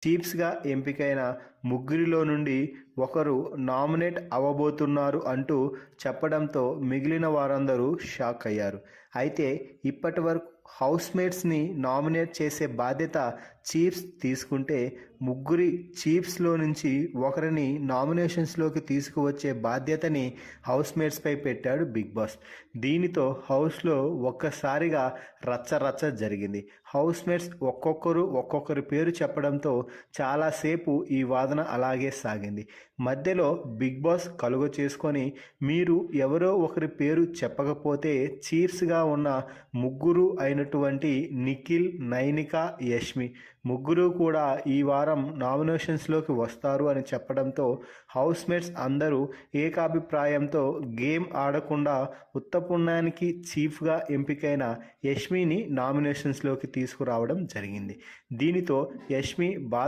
చీఫ్స్గా ఎంపికైన ముగ్గురిలో నుండి ఒకరు నామినేట్ అవ్వబోతున్నారు అంటూ చెప్పడంతో మిగిలిన వారందరూ షాక్ అయ్యారు. అయితే ఇప్పటి వరకు హౌస్మేట్స్ని నామినేట్ చేసే బాధ్యత చీఫ్స్ తీసుకుంటే ముగ్గురి చీఫ్స్లో నుంచి ఒకరిని నామినేషన్స్లోకి తీసుకువచ్చే బాధ్యతని హౌస్మేట్స్పై పెట్టాడు బిగ్ బాస్. దీనితో హౌస్లో ఒక్కసారిగా రచ్చ జరిగింది. హౌస్మేట్స్ ఒక్కొక్కరి పేరు చెప్పడంతో చాలాసేపు ఈ వాదన అలాగే సాగింది. మధ్యలో బిగ్ బాస్ కలుగ చేసుకొని మీరు ఎవరో ఒకరి పేరు చెప్పకపోతే చీఫ్స్గా ఉన్న ముగ్గురు అయినటువంటి నిఖిల్, నైనిక, యష్మి ముగ్గురు కూడా ఈ వారం నామినేషన్స్లోకి వస్తారు అని చెప్పడంతో హౌస్మేట్స్ అందరూ ఏకాభిప్రాయంతో గేమ్ ఆడకుండా ఉత్తపుణ్యానికి చీఫ్గా ఎంపికైన యష్మిని నామినేషన్స్లోకి తీసుకురావడం జరిగింది. దీనితో యష్మి బాధ